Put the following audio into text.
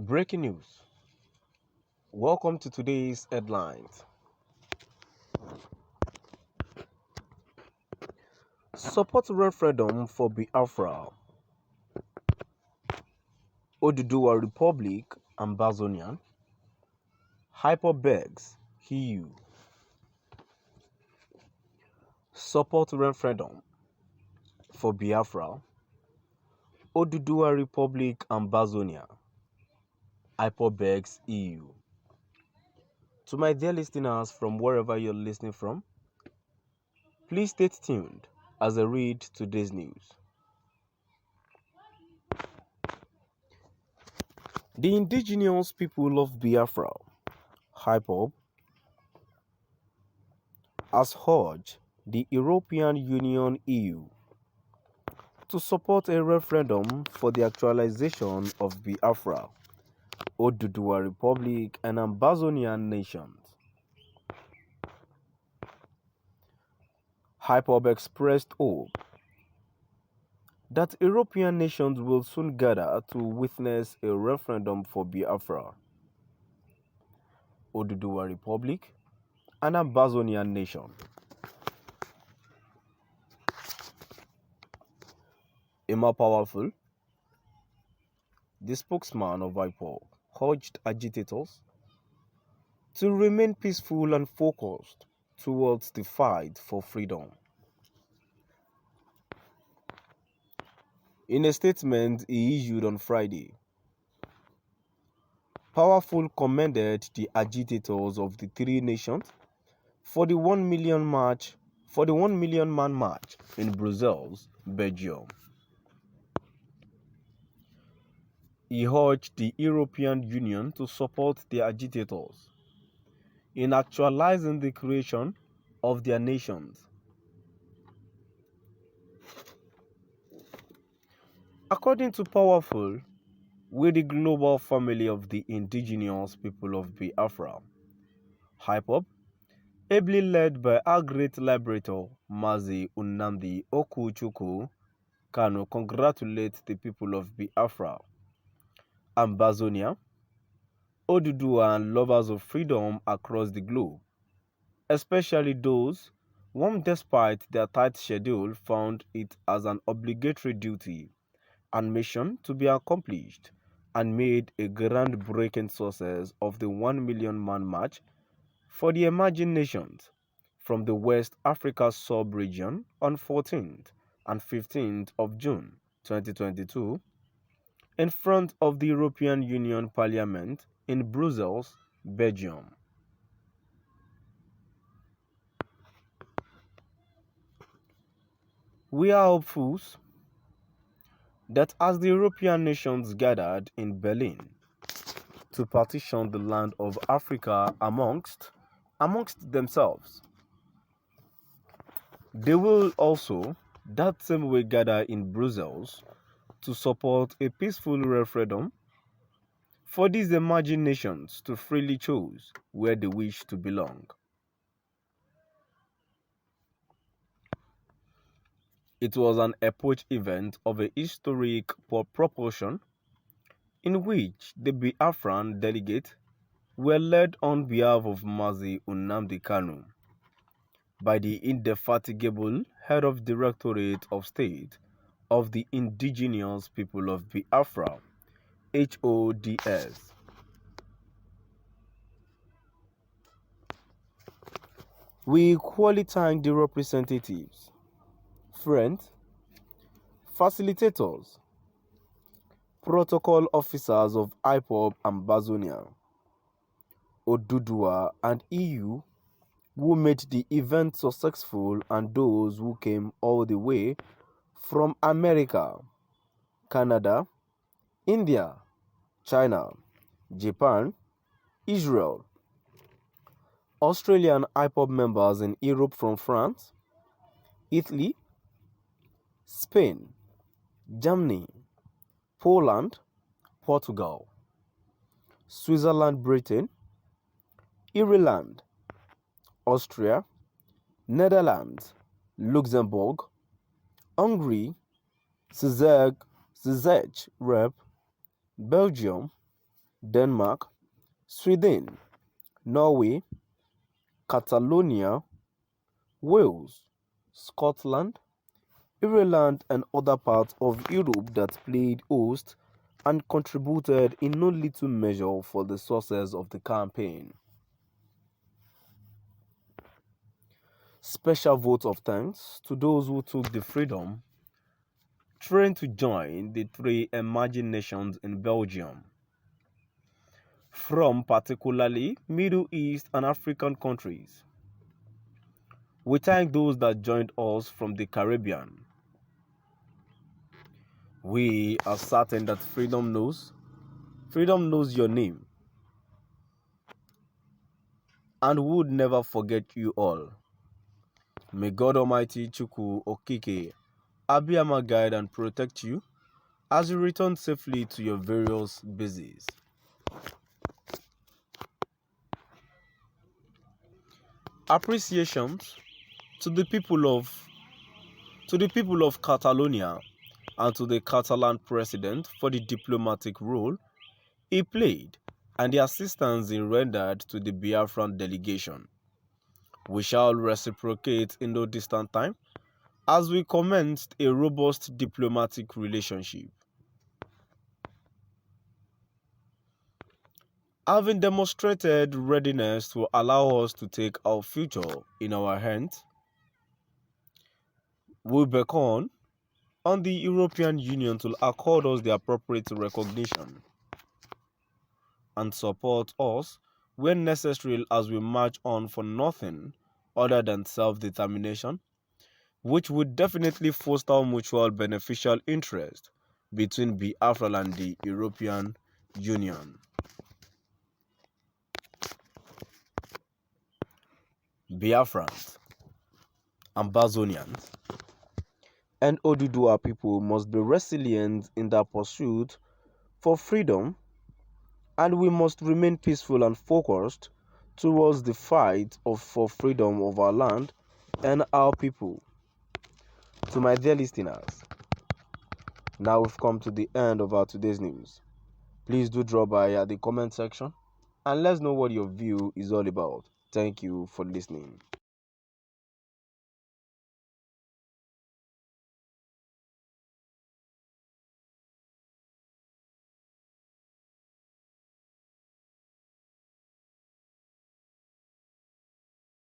Breaking news. Welcome to today's headlines. Support referendum for Biafra. Oduduwa Republic Ambazonian. Ipob begs EU. Support referendum for Biafra. Oduduwa Republic Ambazonia. Ipob begs EU. To my dear listeners from wherever you're listening from, please stay tuned as I read today's news. The indigenous people of Biafra, Ipob, has urged the European Union EU to support a referendum for the actualization of Biafra, Oduduwa Republic and Ambazonian nations. Ipob expressed hope that European nations will soon gather to witness a referendum for Biafra, Oduduwa Republic and Ambazonian nation. More powerful, the spokesman of Ipob urged agitators to remain peaceful and focused towards the fight for freedom. In a statement he issued on Friday, Powerful commended the agitators of the three nations for the 1 million man march in Brussels, Belgium. He urged the European Union to support the agitators in actualizing the creation of their nations. According to Powerful, we the global family of the indigenous people of Biafra, Ipob, ably led by our great liberator, Mazi Nnamdi Okuchukwu, Kanu, congratulate the people of Biafra, Ambazonia, Oduduwa and lovers of freedom across the globe, especially those whom, despite their tight schedule, found it as an obligatory duty and mission to be accomplished and made a groundbreaking success of the 1 million man march for the emerging nations from the West Africa sub-region on 14th and 15th of June 2022 in front of the European Union Parliament in Brussels, Belgium. We are hopeful that as the European nations gathered in Berlin to partition the land of Africa amongst themselves, they will also that same way gather in Brussels to support a peaceful referendum for these emerging nations to freely choose where they wish to belong. It was an epoch event of a historic proportion in which the Biafran delegates were led on behalf of Mazi Nnamdi Kanu by the indefatigable head of Directorate of State of the Indigenous People of Biafra, HODS. We equally thank the representatives, friends, facilitators, protocol officers of Ipob Ambazonia, Oduduwa and EU who made the event successful, and those who came all the way from America, Canada, India, China, Japan, Israel, Australian Ipob members in Europe from France, Italy, Spain, Germany, Poland, Portugal, Switzerland, Britain, Ireland, Austria, Netherlands, Luxembourg, Hungary, Czech Rep, Belgium, Denmark, Sweden, Norway, Catalonia, Wales, Scotland, Ireland, and other parts of Europe that played host and contributed in no little measure for the success of the campaign. Special vote of thanks to those who took the freedom train to join the three emerging nations in Belgium, from particularly Middle East and African countries. We thank those that joined us from the Caribbean. We are certain that freedom knows your name, and would never forget you all. May God Almighty Chukwu Okike Abiyama guide and protect you as you return safely to your various bases. Appreciations to the people of Catalonia and to the Catalan president for the diplomatic role he played and the assistance he rendered to the Biafran delegation. We shall reciprocate in no distant time as we commenced a robust diplomatic relationship. Having demonstrated readiness to allow us to take our future in our hands, we beckon on the European Union to accord us the appropriate recognition and support us when necessary as we march on for nothing other than self-determination, which would definitely foster mutual beneficial interest between Biafra and the European Union. Biafrans, Ambazonians, and Oduduwa people must be resilient in their pursuit for freedom, and we must remain peaceful and focused towards the fight for freedom of our land and our people. To my dear listeners, now we've come to the end of our today's news. Please do drop by at the comment section and let's know what your view is all about. Thank you for listening.